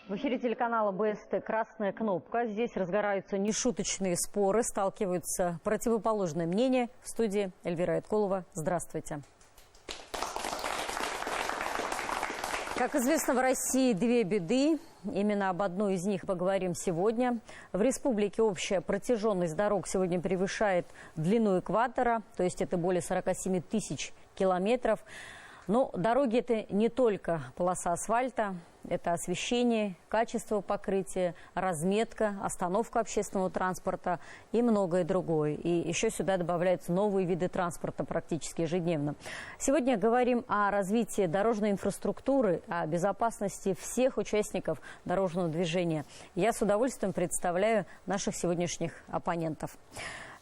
В эфире телеканала БСТ «Красная кнопка». Здесь разгораются нешуточные споры, сталкиваются противоположные мнения. В студии Эльвира Айткулова. Здравствуйте. Как известно, в России две беды. Именно об одной из них поговорим сегодня. В республике общая протяженность дорог сегодня превышает длину экватора, то есть это более 47 тысяч километров. Но дороги – это не только полоса асфальта, это освещение, качество покрытия, разметка, остановка общественного транспорта и многое другое. И еще сюда добавляются новые виды транспорта практически ежедневно. Сегодня говорим о развитии дорожной инфраструктуры, о безопасности всех участников дорожного движения. Я с удовольствием представляю наших сегодняшних оппонентов.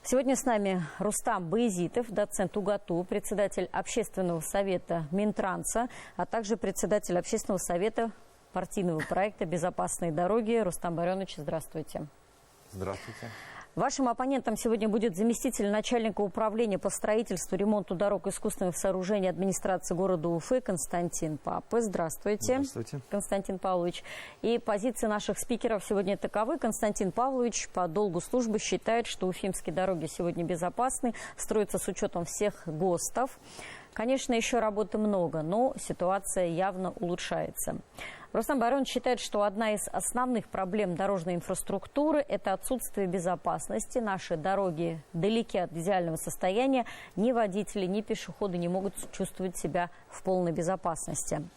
Сегодня с нами Рустам Баязитов, доцент УГАТУ, председатель Общественного совета Минтранса, а также председатель Общественного совета партийного проекта «Безопасные дороги». Рустам Баренович, здравствуйте. Здравствуйте. Вашим оппонентом сегодня будет заместитель начальника управления по строительству, ремонту дорог и искусственных сооружений администрации города Уфы Константин Папы. Здравствуйте. Здравствуйте. Константин Павлович. И позиции наших спикеров сегодня таковы. Константин Павлович по долгу службы считает, что уфимские дороги сегодня безопасны, строятся с учетом всех ГОСТов. Конечно, еще работы много, но ситуация явно улучшается. Рустам Баренович считает, что одна из основных проблем дорожной инфраструктуры – это отсутствие безопасности. Наши дороги далеки от идеального состояния. Ни водители, ни пешеходы не могут чувствовать себя в полной безопасности.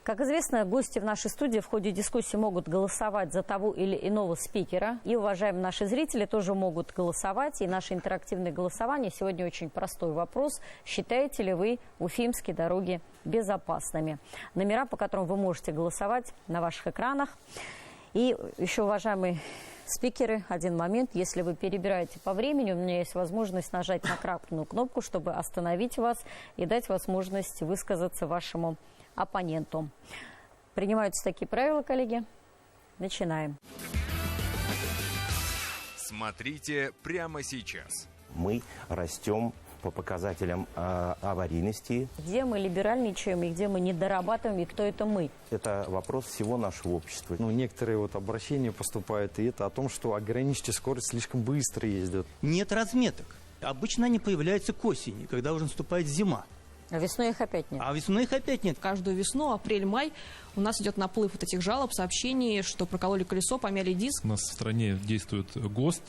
Как известно, гости в нашей студии в ходе дискуссии могут голосовать за того или иного спикера. И, уважаемые наши зрители, тоже могут голосовать. И наше интерактивное голосование сегодня очень простой вопрос. Считаете ли вы уфимские дороги безопасными? Номера, по которым вы можете голосовать, на ваших экранах. И еще, уважаемые спикеры, один момент. Если вы перебираете по времени, у меня есть возможность нажать на красную кнопку, чтобы остановить вас и дать возможность высказаться вашему оппоненту. Принимаются такие правила, коллеги? Начинаем. Смотрите прямо сейчас. Мы растем по показателям аварийности. Где мы либеральничаем и где мы не дорабатываем, и кто это мы? Это вопрос всего нашего общества. Некоторые обращения поступают, и это о том, что ограничьте скорость, слишком быстро ездят. Нет разметок. Обычно они появляются к осени, когда уже наступает зима. А весной их опять нет. А весной их опять нет. Каждую весну, апрель-май, у нас идет наплыв вот этих жалоб, сообщений, что прокололи колесо, помяли диск. У нас в стране действует ГОСТ.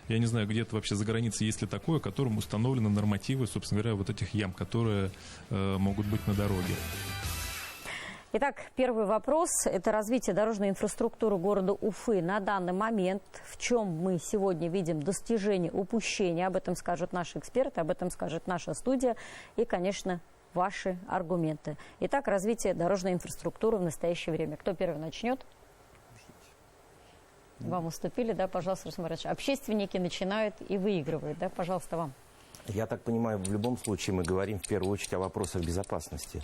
Я не знаю, где-то вообще за границей есть ли такое, которым установлены нормативы, собственно говоря, вот этих ям, которые могут быть на дороге. Итак, первый вопрос – это развитие дорожной инфраструктуры города Уфы на данный момент. В чем мы сегодня видим достижения, упущения? Об этом скажут наши эксперты, об этом скажет наша студия и, конечно, ваши аргументы. Итак, развитие дорожной инфраструктуры в настоящее время. Кто первый начнет? Вам уступили, да, пожалуйста, Рустам Баренович. Общественники начинают и выигрывают, да, пожалуйста, вам. Я так понимаю, в любом случае мы говорим в первую очередь о вопросах безопасности.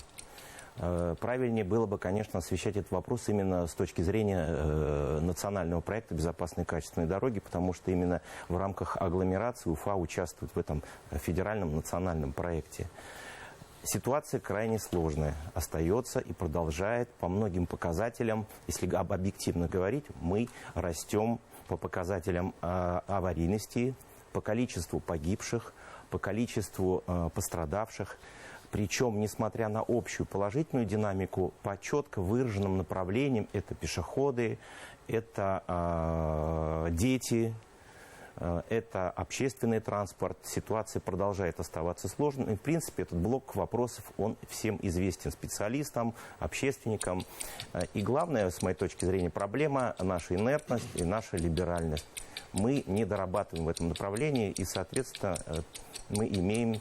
Правильнее было бы, конечно, освещать этот вопрос именно с точки зрения национального проекта «Безопасные и качественные дороги», потому что именно в рамках агломерации Уфа участвует в этом федеральном национальном проекте. Ситуация крайне сложная, остается и продолжает по многим показателям. Если объективно говорить, мы растем по показателям аварийности, по количеству погибших, по количеству пострадавших. Причем, несмотря на общую положительную динамику, по четко выраженным направлениям, это пешеходы, это дети, это общественный транспорт. Ситуация продолжает оставаться сложной. И, в принципе, этот блок вопросов, он всем известен специалистам, общественникам. И главное, с моей точки зрения, проблема – наша инертность и наша либеральность. Мы не дорабатываем в этом направлении, и, соответственно, мы имеем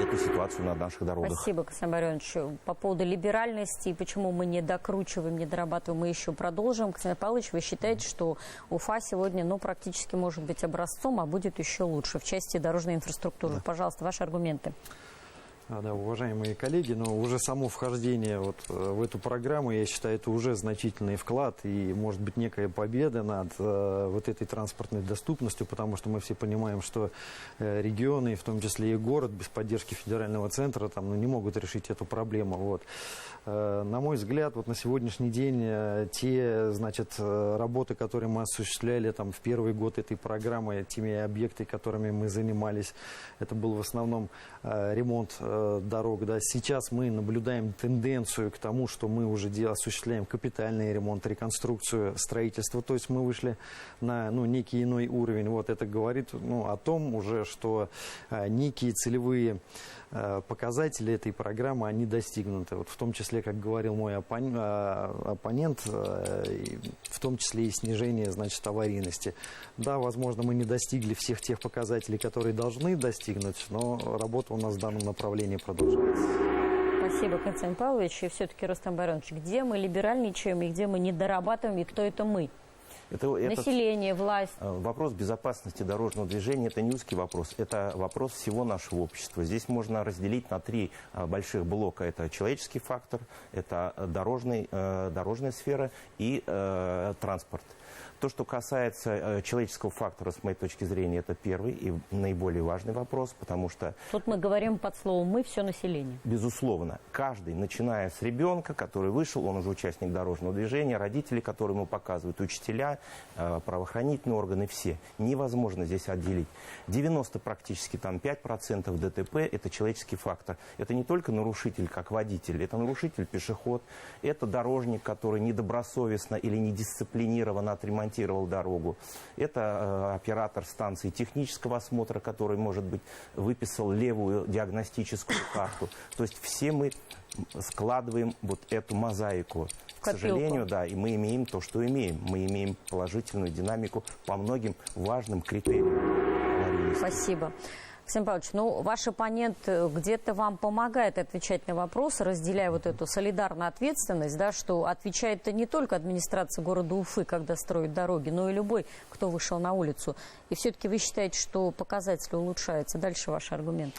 эту ситуацию на наших дорогах. Спасибо, Константин Баренович. По поводу либеральности и почему мы не докручиваем, не дорабатываем, мы еще продолжим. Константин Павлович, вы считаете, что Уфа сегодня, практически может быть образцом, а будет еще лучше в части дорожной инфраструктуры? Да. Пожалуйста, ваши аргументы. Да, уважаемые коллеги, но уже само вхождение вот в эту программу, я считаю, это уже значительный вклад и, может быть, некая победа над вот этой транспортной доступностью, потому что мы все понимаем, что регионы, в том числе и город, без поддержки федерального центра там, ну, не могут решить эту проблему. Вот. На мой взгляд, вот на сегодняшний день те, значит, работы, которые мы осуществляли там, в первый год этой программы, теми объектами, которыми мы занимались, это был в основном ремонт дорог. Да. Сейчас мы наблюдаем тенденцию к тому, что мы уже осуществляем капитальный ремонт, реконструкцию, строительство. То есть мы вышли на некий иной уровень. Вот это говорит о том уже, что некие целевые показатели этой программы, они достигнуты. Вот в том числе, как говорил мой оппонент, в том числе и снижение, значит, аварийности. Да, возможно, мы не достигли всех тех показателей, которые должны достигнуть, но работа у нас в данном направлении продолжается. Спасибо, Константин Павлович. И все-таки, Рустам Байронович, где мы либеральничаем и где мы не дорабатываем, и кто это мы? Население, власть. Вопрос безопасности дорожного движения – это не узкий вопрос, это вопрос всего нашего общества. Здесь можно разделить на три больших блока. Это человеческий фактор, это дорожная сфера и транспорт. То, что касается человеческого фактора, с моей точки зрения, это первый и наиболее важный вопрос, потому что… Тут мы говорим под словом «мы» все население. Безусловно. Каждый, начиная с ребенка, который вышел, он уже участник дорожного движения, родители, которые ему показывают, учителя, правоохранительные органы, все. Невозможно здесь отделить. 90 практически, там 5% ДТП – это человеческий фактор. Это не только нарушитель как водитель, это нарушитель пешеход, это дорожник, который недобросовестно или недисциплинированно отремонтировал дорогу. Это оператор станции технического осмотра, который, может быть, выписал левую диагностическую карту. То есть все мы складываем вот эту мозаику. К сожалению, да, и мы имеем то, что имеем. Мы имеем положительную динамику по многим важным критериям. Спасибо. Константин Павлович, ваш оппонент где-то вам помогает отвечать на вопросы, разделяя вот эту солидарную ответственность, да, что отвечает-то не только администрация города Уфы, когда строит дороги, но и любой, кто вышел на улицу. И все-таки вы считаете, что показатели улучшаются. Дальше ваш аргумент.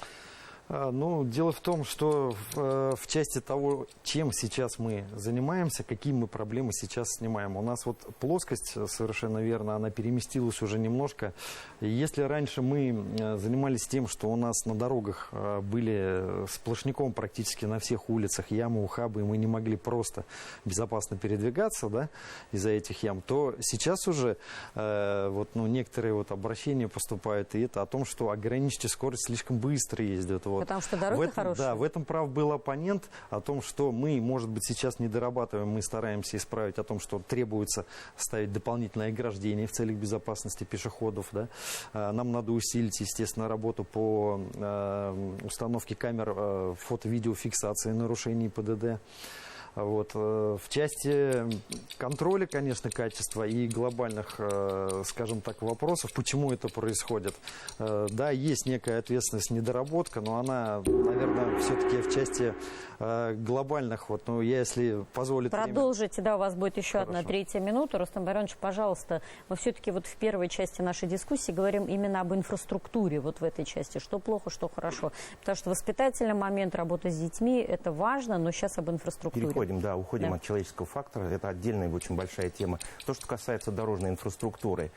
Дело в том, что в части того, чем сейчас мы занимаемся, какие мы проблемы сейчас снимаем. У нас вот плоскость, совершенно верно, она переместилась уже немножко. И если раньше мы занимались тем, что у нас на дорогах были сплошняком практически на всех улицах ямы, ухабы, и мы не могли просто безопасно передвигаться, да, из-за этих ям, то сейчас уже некоторые обращения поступают, и это о том, что ограничьте скорость, слишком быстро ездят. Вот. Потому что дороги хорошие? Да, в этом прав был оппонент о том, что мы, может быть, сейчас не дорабатываем, мы стараемся исправить о том, что требуется ставить дополнительное ограждение в целях безопасности пешеходов. Да. Нам надо усилить, естественно, работу по установке камер фото-видеофиксации нарушений ПДД. Вот. В части контроля, конечно, качества и глобальных, скажем так, вопросов, почему это происходит. Да, есть некая ответственность, недоработка, но она, наверное, все-таки в части глобальных, если позволит... Продолжите, время... у вас будет еще одна третья минута. Рустам Байронович, пожалуйста, мы все-таки в первой части нашей дискуссии говорим именно об инфраструктуре в этой части, что плохо, что хорошо. Потому что воспитательный момент, работа с детьми, это важно, но сейчас об инфраструктуре. Уходим от человеческого фактора. Это отдельная и очень большая тема. То, что касается дорожной инфраструктуры,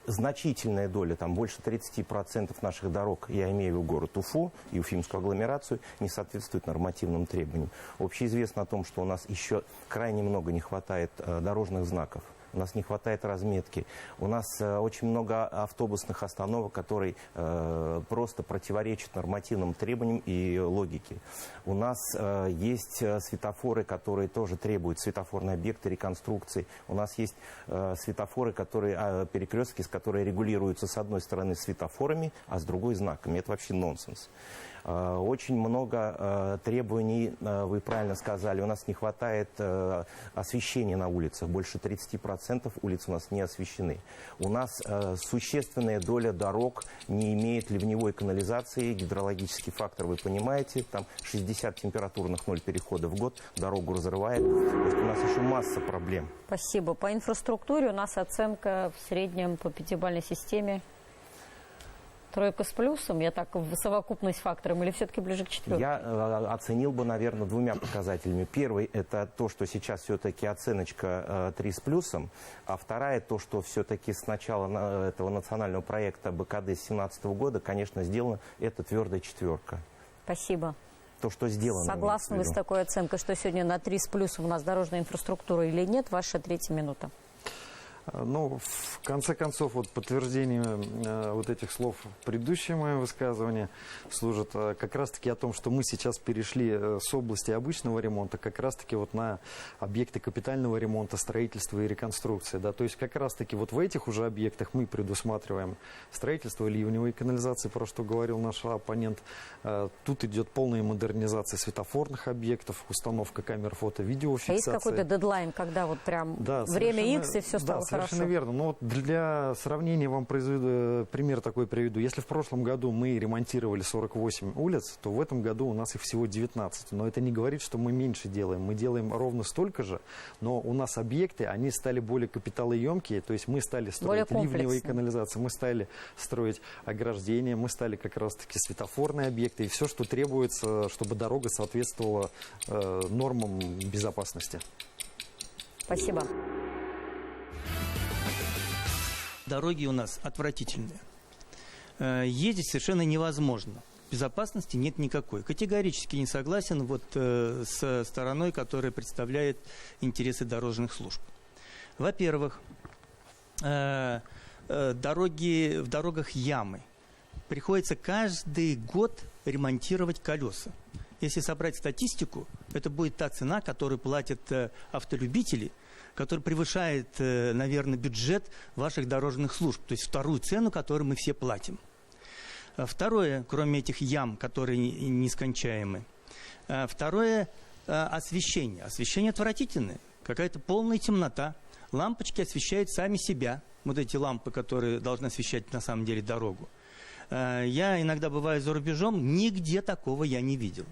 значительная доля, больше 30% наших дорог, я имею в виду город Уфу и уфимскую агломерацию, не соответствует нормативным требованиям. Общеизвестно о том, что у нас еще крайне много не хватает дорожных знаков. У нас не хватает разметки. У нас очень много автобусных остановок, которые просто противоречат нормативным требованиям и логике. У нас есть светофоры, которые тоже требуют, светофорные объекты реконструкции. У нас есть светофоры, перекрестки, которые регулируются с одной стороны светофорами, а с другой знаками. Это вообще нонсенс. Очень много требований, вы правильно сказали, у нас не хватает освещения на улицах. Больше 30% улиц у нас не освещены. У нас существенная доля дорог не имеет ливневой канализации, гидрологический фактор, вы понимаете, там 60 температурных 0 переходов в год, дорогу разрывает. То есть у нас еще масса проблем. Спасибо. По инфраструктуре у нас оценка в среднем по 5-бальной системе. Тройка с плюсом, я так в совокупность фактором, или все-таки ближе к четверке? Я оценил бы, наверное, двумя показателями. Первый – это то, что сейчас все-таки оценочка 3 с плюсом, а вторая – то, что все-таки с начала этого национального проекта БКД с 2017 года, конечно, сделано, это твердая 4. Спасибо. То, что сделано. Согласны вы с такой оценкой, что сегодня на 3 с плюсом у нас дорожная инфраструктура или нет? Ваша 3-я минута. Ну, в конце концов, вот подтверждение вот этих слов предыдущее мое высказывание служит как раз-таки о том, что мы сейчас перешли с области обычного ремонта как раз-таки вот на объекты капитального ремонта, строительства и реконструкции. Да? То есть как раз-таки вот в этих уже объектах мы предусматриваем строительство ливневой канализации, про что говорил наш оппонент. Тут идет полная модернизация светофорных объектов, установка камер фото-видеофиксации. А есть какой-то дедлайн, когда вот прям время X и все стало хорошо? Совершенно верно. Но вот для сравнения вам пример такой приведу. Если в прошлом году мы ремонтировали 48 улиц, то в этом году у нас их всего 19. Но это не говорит, что мы меньше делаем. Мы делаем ровно столько же, но у нас объекты, они стали более капиталоемкие. То есть мы стали строить ливневые канализации, мы стали строить ограждения, мы стали как раз-таки светофорные объекты. И все, что требуется, чтобы дорога соответствовала нормам безопасности. Спасибо. Дороги у нас отвратительные. Ездить совершенно невозможно. Безопасности нет никакой. Категорически не согласен вот с стороной, которая представляет интересы дорожных служб. Во-первых, в дорогах ямы. Приходится каждый год ремонтировать колеса. Если собрать статистику, это будет та цена, которую платят автолюбители, который превышает, наверное, бюджет ваших дорожных служб, то есть вторую цену, которую мы все платим. Второе, кроме этих ям, которые нескончаемы, второе – освещение. Освещение отвратительное, какая-то полная темнота. Лампочки освещают сами себя, вот эти лампы, которые должны освещать на самом деле дорогу. Я иногда бываю за рубежом, нигде такого я не видел.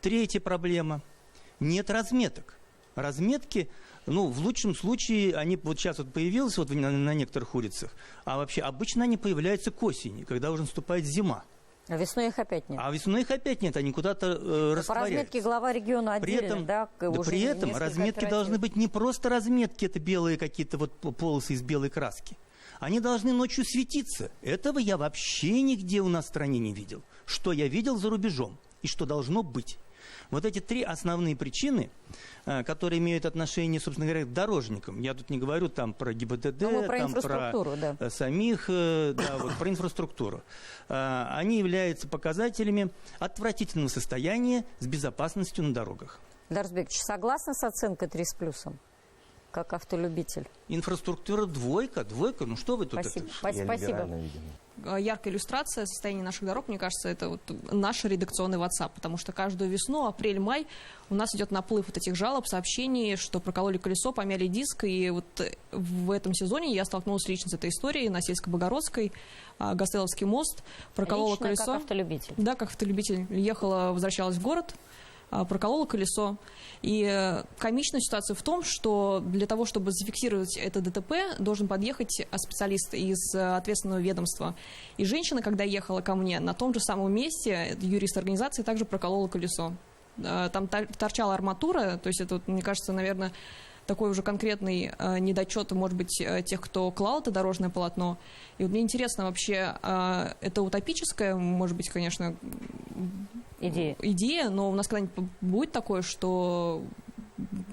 Третья проблема – нет разметок. Разметки, ну, в лучшем случае, они вот сейчас вот появились вот на некоторых улицах, а вообще обычно они появляются к осени, когда уже наступает зима. А весной их опять нет. А весной их опять нет, они куда-то растворяются. По разметке глава региона отдельно, при этом разметки должны быть не просто разметки, это белые какие-то вот полосы из белой краски. Они должны ночью светиться. Этого я вообще нигде у нас в стране не видел. Что я видел за рубежом и что должно быть. Вот эти 3 основные причины, которые имеют отношение, собственно говоря, к дорожникам. Я тут не говорю там про ГИБДД, там про самих, вот, про инфраструктуру. Они являются показателями отвратительного состояния с безопасностью на дорогах. Эльдар Узбекович, согласны с оценкой 3 с плюсом, как автолюбитель? Инфраструктура двойка, ну что вы тут? Спасибо. Яркая иллюстрация состояния наших дорог, мне кажется, это вот наш редакционный WhatsApp, потому что каждую весну, апрель-май, у нас идет наплыв вот этих жалоб, сообщений, что прокололи колесо, помяли диск, и вот в этом сезоне я столкнулась лично с этой историей на Сельско-Богородской, Гастеловский мост, проколола лично колесо. Как автолюбитель? Да, как автолюбитель. Ехала, возвращалась в город, проколола колесо. И комичная ситуация в том, что для того, чтобы зафиксировать это ДТП, должен подъехать специалист из ответственного ведомства. И женщина, когда ехала ко мне, на том же самом месте, юрист организации, также проколола колесо. Там торчала арматура, то есть это, мне кажется, наверное, такой уже конкретный недочет, может быть, тех, кто клал это дорожное полотно. И вот мне интересно вообще, это утопическая, может быть, конечно, идея, но у нас когда-нибудь будет такое, что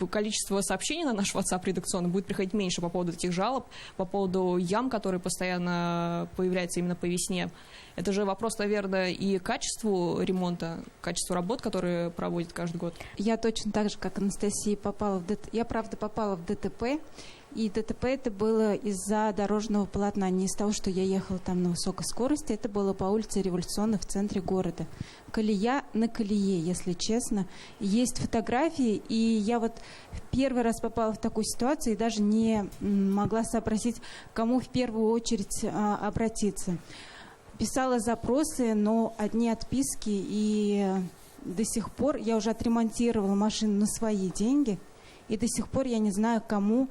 количество сообщений на наш WhatsApp редакционный будет приходить меньше по поводу этих жалоб, по поводу ям, которые постоянно появляются именно по весне. Это же вопрос, наверное, и качеству ремонта, качеству работ, которые проводят каждый год. Я точно так же, как Анастасия, попала в ДТП. Я, правда, попала в ДТП. И ДТП это было из-за дорожного полотна, не из-за того, что я ехала там на высокой скорости. Это было по улице Революционной в центре города. Колея на колее, если честно. Есть фотографии, и я вот первый раз попала в такую ситуацию и даже не могла сообразить, кому в первую очередь обратиться. Писала запросы, но одни отписки, и до сих пор я уже отремонтировала машину на свои деньги, и до сих пор я не знаю, кому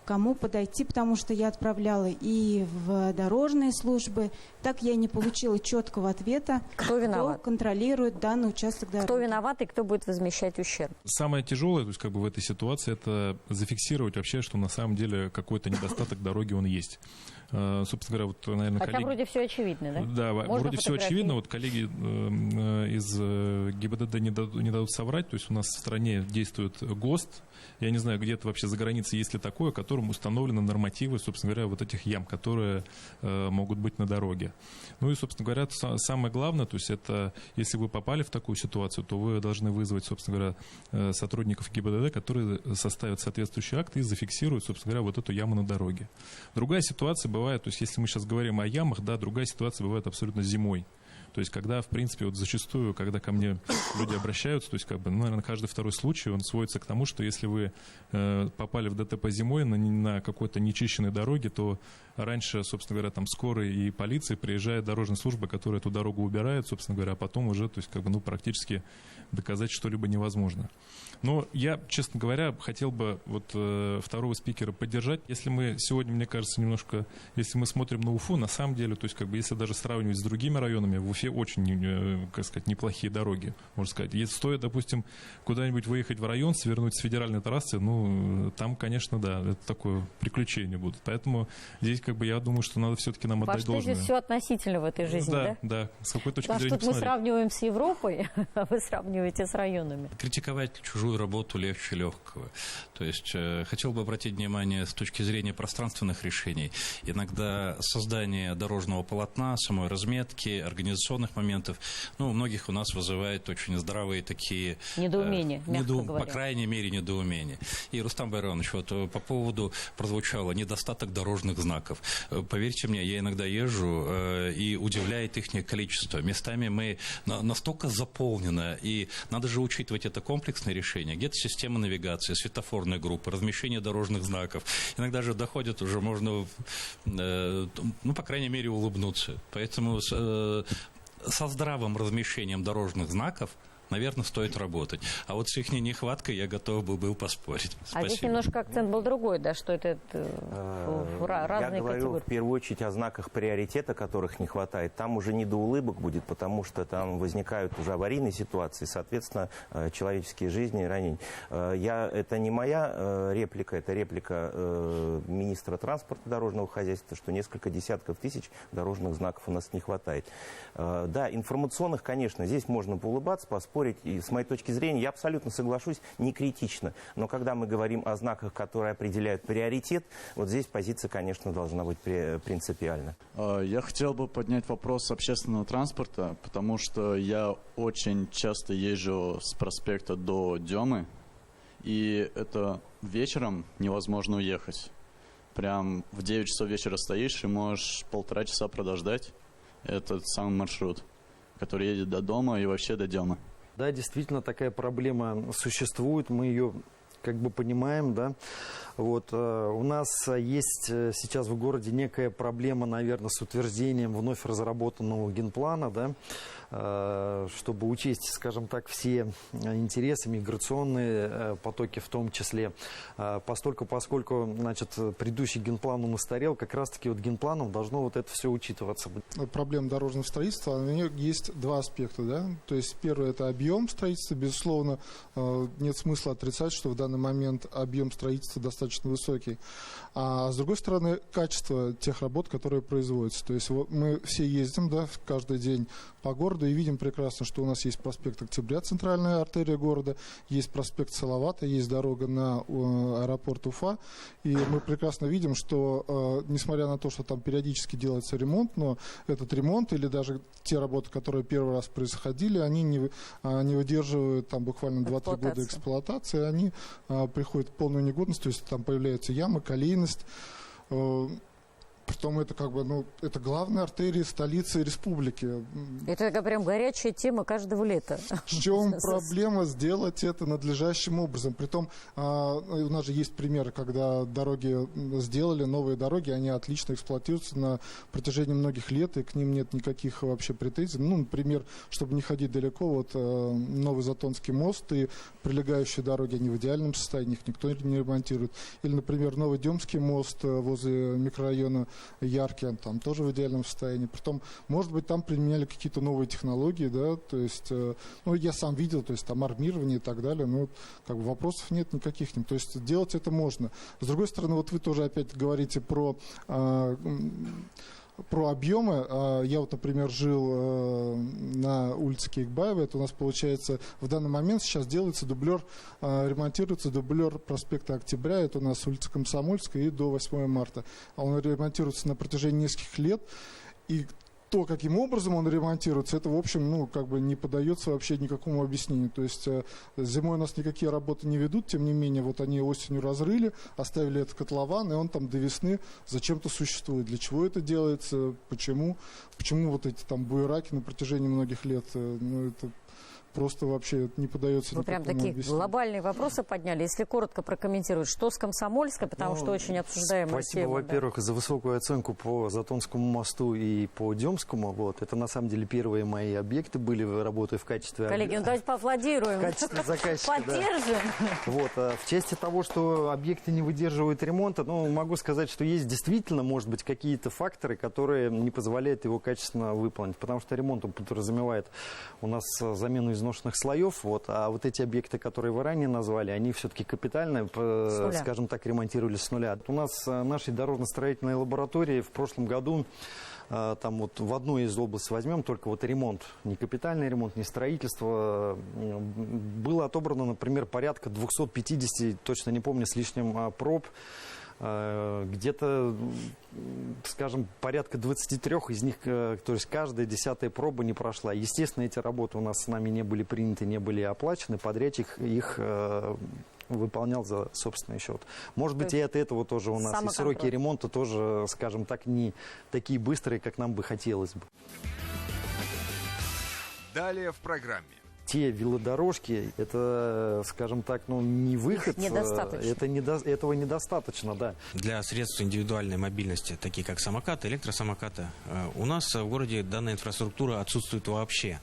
кому подойти, потому что я отправляла и в дорожные службы. Так я не получила четкого ответа, Кто виноват? контролирует данный участок дороги. Кто виноват и кто будет возмещать ущерб? Самое тяжелое, то есть как бы в этой ситуации, это зафиксировать вообще, что на самом деле какой-то недостаток дороги он есть. Собственно говоря, вот, наверное, Хотя коллеги... вроде все очевидно, да? Да, Можно вроде все фотографии? очевидно. Вот коллеги из ГИБДД не дадут соврать. То есть у нас в стране действует ГОСТ. Я не знаю, где-то вообще за границей есть ли такое, которым установлены нормативы, собственно говоря, вот этих ям, которые могут быть на дороге. Ну и, собственно говоря, самое главное, то есть это, если вы попали в такую ситуацию, то вы должны вызвать, собственно говоря, сотрудников ГИБДД, которые составят соответствующие акты и зафиксируют, собственно говоря, вот эту яму на дороге. Другая ситуация бывает, то есть если мы сейчас говорим о ямах, да, другая ситуация бывает абсолютно зимой. То есть, когда, в принципе, вот зачастую, когда ко мне люди обращаются, то есть, как бы, ну, наверное, каждый второй случай, он сводится к тому, что если вы попали в ДТП зимой на какой-то нечищенной дороге, то раньше, собственно говоря, там скорой и полиции приезжает дорожная служба, которая эту дорогу убирает, собственно говоря, а потом уже, то есть, как бы, ну, практически доказать что-либо невозможно. Но я, честно говоря, хотел бы вот второго спикера поддержать. Если мы сегодня, мне кажется, немножко, если мы смотрим на Уфу, на самом деле, то есть, как бы, если даже сравнивать с другими районами, в Уфе очень, как сказать, неплохие дороги, можно сказать. Если стоит, допустим, куда-нибудь выехать в район, свернуть с федеральной трассы, ну, там, конечно, да, это такое приключение будут. Поэтому здесь, как бы, я думаю, что надо все-таки нам отдать должное. Здесь все относительно в этой жизни, да? Да, с какой точки Потому зрения что мы посмотреть. сравниваем с Европой, а вы сравниваете с районами. Критиковать чужую работу легче легкого. То есть хотел бы обратить внимание с точки зрения пространственных решений. Иногда создание дорожного полотна, самой разметки, организационных моментов, ну, у многих у нас вызывает очень здравые такие... Недоумения, мягко говоря. По крайней мере, недоумения. И, Рустам Байронович, вот по поводу прозвучало недостаток дорожных знаков. Поверьте мне, я иногда езжу и удивляет их количество. Местами мы настолько заполнены, и надо же учитывать это комплексное решение. Где-то система навигации, светофорная группа, размещение дорожных знаков. Иногда же доходит, уже можно, ну, по крайней мере, улыбнуться. Поэтому со здравым размещением дорожных знаков, наверное, стоит работать. А вот с их нехваткой я готов был поспорить. Спасибо. А здесь немножко акцент был другой, да, что это разные Я говорю категории. в первую очередь о знаках приоритета, которых не хватает. Там уже не до улыбок будет, потому что там возникают уже аварийные ситуации, соответственно, человеческие жизни и ранения. Это не моя реплика, это реплика министра транспорта дорожного хозяйства, что несколько десятков тысяч дорожных знаков у нас не хватает. Да, информационных, конечно, здесь можно поулыбаться, поспорить. И с моей точки зрения, я абсолютно соглашусь, не критично. Но когда мы говорим о знаках, которые определяют приоритет, вот здесь позиция, конечно, должна быть принципиальна. Я хотел бы поднять вопрос общественного транспорта, потому что я очень часто езжу с проспекта до Демы, и это вечером невозможно уехать. Прям в 9 часов вечера стоишь и можешь 1,5 часа подождать этот самый маршрут, который едет до дома и вообще до Демы. Да, действительно, такая проблема существует, мы ее как бы понимаем, да. Вот, у нас есть сейчас в городе некая проблема, наверное, с утверждением вновь разработанного генплана, да, чтобы учесть, скажем так, все интересы, миграционные потоки в том числе. Поскольку, значит, предыдущий генплан он устарел, как раз-таки вот генпланом должно вот это все учитываться. Проблема дорожного строительства, у нее есть два аспекта, да. То есть первый — это объем строительства. Безусловно, нет смысла отрицать, что в данный момент объем строительства достаточно высокий. А с другой стороны, качество тех работ, которые производятся. То есть вот мы все ездим, да, каждый день по городу и видим прекрасно, что у нас есть проспект Октября, центральная артерия города, есть проспект Салавата, есть дорога на аэропорт Уфа. И мы прекрасно видим, что несмотря на то, что там периодически делается ремонт, но этот ремонт или даже те работы, которые первый раз происходили, они не выдерживают там буквально 2-3 года эксплуатации, они приходят в полную негодность, то есть там появляются ямы, колейность. Притом это как бы, ну, это главная артерия столицы республики. Это такая прям горячая тема каждого лета. В чем проблема сделать это надлежащим образом? Притом у нас же есть примеры, когда дороги сделали, новые дороги, они отлично эксплуатируются на протяжении многих лет, и к ним нет никаких вообще претензий. Ну, например, чтобы не ходить далеко, вот Новый Затонский мост и прилегающие дороги, они в идеальном состоянии, их никто не ремонтирует. Или, например, Новый Демский мост возле микрорайона Яркий, там тоже в идеальном состоянии. Притом, может быть, там применяли какие-то новые технологии, да, то есть, ну, я сам видел, то есть, там армирование и так далее, но как бы вопросов нет никаких к ним. То есть, делать это можно. С другой стороны, вот вы тоже опять говорите про объемы. Я вот, например, жил на улице Кейкбаева. Это у нас, получается, в данный момент сейчас делается дублер, ремонтируется дублер проспекта Октября. Это у нас улица Комсомольская и до 8 марта. Он ремонтируется на протяжении нескольких лет. И то, каким образом он ремонтируется, это, в общем, ну, как бы не поддается вообще никакому объяснению. То есть зимой у нас никакие работы не ведут, тем не менее, вот они осенью разрыли, оставили этот котлован, и он там до весны зачем-то существует. Для чего это делается, почему вот эти там буераки на протяжении многих лет, ну, это просто вообще не поддается Вы прям такие глобальные вопросы подняли. Если коротко прокомментировать, что с Комсомольской, потому что очень обсуждаемая спасибо, тема. во-первых, да. за высокую оценку по Затонскому мосту и по Демскому. Вот. Это, на самом деле, первые мои объекты были, работая в качестве... Коллеги, ну давайте поаплодируем. В качестве заказчика, поддержим. Да. Вот. В части того, что объекты не выдерживают ремонта, ну, могу сказать, что есть действительно, может быть, какие-то факторы, которые не позволяют его качественно выполнить. Потому что ремонт он подразумевает у нас замену изношенных слоев, вот, а вот эти объекты, которые вы ранее назвали, они все-таки капитально, скажем так, ремонтировались с нуля. У нас в нашей дорожно-строительной лаборатории в прошлом году, там вот в одной из областей возьмем, только вот ремонт, не капитальный ремонт, не строительство, было отобрано, например, порядка 250, точно не помню, с лишним проб. Где-то, скажем, порядка 23 из них, то есть каждая 10-я проба не прошла. Естественно, эти работы у нас с нами не были приняты, не были оплачены, подрядчик их выполнял за собственный счет. Может быть, и от этого тоже у нас и сроки ремонта тоже, скажем так, не такие быстрые, как нам бы хотелось бы. Далее в программе. Те велодорожки, это, скажем так, ну, не выход. Этого недостаточно, да. Для средств индивидуальной мобильности, такие как самокаты, электросамокаты, у нас в городе данная инфраструктура отсутствует вообще.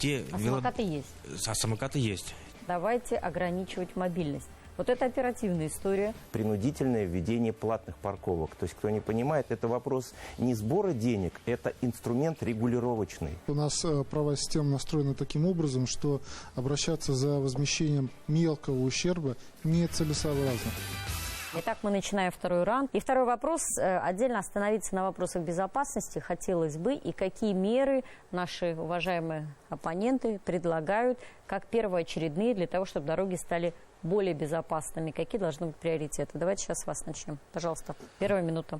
Самокаты есть? Самокаты есть. Давайте ограничивать мобильность. Вот это оперативная история. Принудительное введение платных парковок. То есть, кто не понимает, это вопрос не сбора денег, это инструмент регулировочный. У нас правовая система настроена таким образом, что обращаться за возмещением мелкого ущерба нецелесообразно. Итак, мы начинаем второй раунд. И второй вопрос. Отдельно остановиться на вопросах безопасности хотелось бы. И какие меры наши уважаемые оппоненты предлагают как первоочередные для того, чтобы дороги стали более безопасными? Какие должны быть приоритеты? Давайте сейчас с вас начнем. Пожалуйста, первая минута.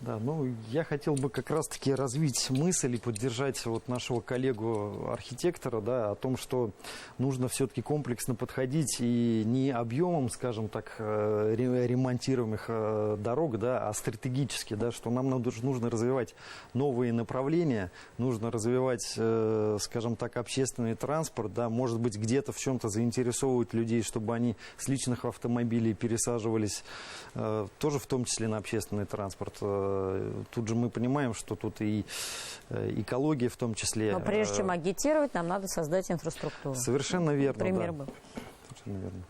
Да, ну, я хотел бы как раз-таки развить мысль и поддержать вот нашего коллегу-архитектора, да, о том, что нужно все-таки комплексно подходить и не объемом, скажем так, ремонтируемых дорог, да, а стратегически, да, что нам нужно развивать новые направления, нужно развивать, скажем так, общественный транспорт, да, может быть, где-то в чем-то заинтересовывать людей, чтобы они с личных автомобилей пересаживались, тоже в том числе на общественный транспорт. Тут же мы понимаем, что тут и экология в том числе. Но прежде чем агитировать, нам надо создать инфраструктуру. Совершенно верно. Пример да. был. Совершенно верно.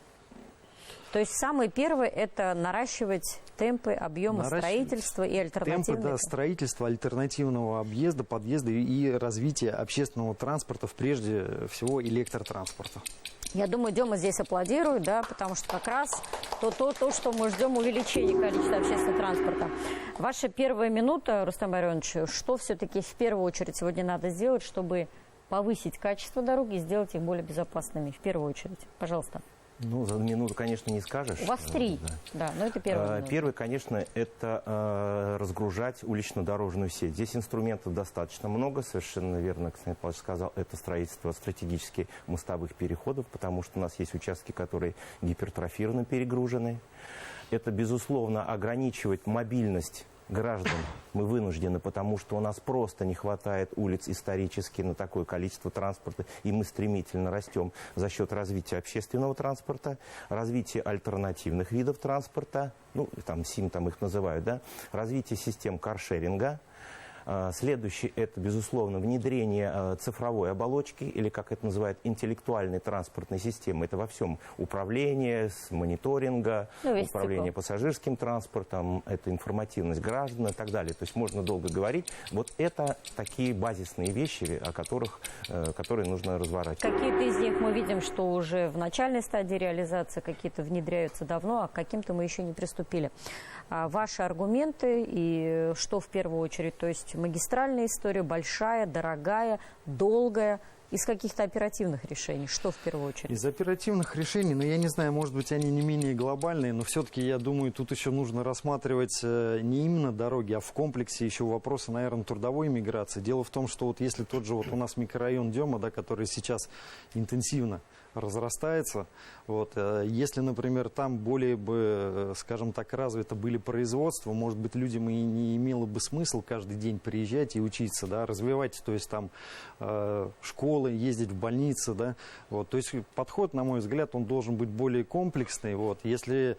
То есть самое первое – это наращивать темпы, объемы строительства и альтернативных. Темпы, да, строительства, альтернативного объезда, подъезда и развития общественного транспорта, прежде всего электротранспорта. Я думаю, Дема здесь аплодирует, да, потому что как раз то, что мы ждем, увеличение количества общественного транспорта. Ваша первая минута, Рустам Барионович, что все-таки в первую очередь сегодня надо сделать, чтобы повысить качество дороги и сделать их более безопасными? В первую очередь, пожалуйста. Ну, за минуту, конечно, не скажешь. У вас 3, да, но это первое. Первый, конечно, это разгружать улично-дорожную сеть. Здесь инструментов достаточно много, совершенно верно, Константин Павлович сказал, это строительство стратегически мостовых переходов, потому что у нас есть участки, которые гипертрофированы, перегружены. Это, безусловно, ограничивать мобильность граждан мы вынуждены, потому что у нас просто не хватает улиц исторически на такое количество транспорта, и мы стремительно растем за счет развития общественного транспорта, развития альтернативных видов транспорта, ну, там СИМ там их называют, да, развитие систем каршеринга. Следующий – это, безусловно, внедрение цифровой оболочки, или, как это называют, интеллектуальной транспортной системы. Это во всем управление, с мониторинга, управление пассажирским транспортом, это информативность граждан и так далее. То есть можно долго говорить. Вот это такие базисные вещи, которые нужно разворачивать. Какие-то из них мы видим, что уже в начальной стадии реализации, какие-то внедряются давно, а к каким-то мы еще не приступили. Ваши аргументы и что в первую очередь? То есть магистральная история большая, дорогая, долгая. Из каких-то оперативных решений? Что в первую очередь? Из оперативных решений, но я не знаю, может быть, они не менее глобальные, но все-таки, я думаю, тут еще нужно рассматривать не именно дороги, а в комплексе еще вопросы, наверное, трудовой миграции. Дело в том, что вот если тот же вот у нас микрорайон Дема, да, который сейчас интенсивно разрастается, вот, если, например, там более бы, скажем так, развито были производства, может быть, людям и не имело бы смысл каждый день приезжать и учиться, да, развивать, то есть там школы, ездить в больницы, да, вот, то есть подход, на мой взгляд, он должен быть более комплексный, вот, если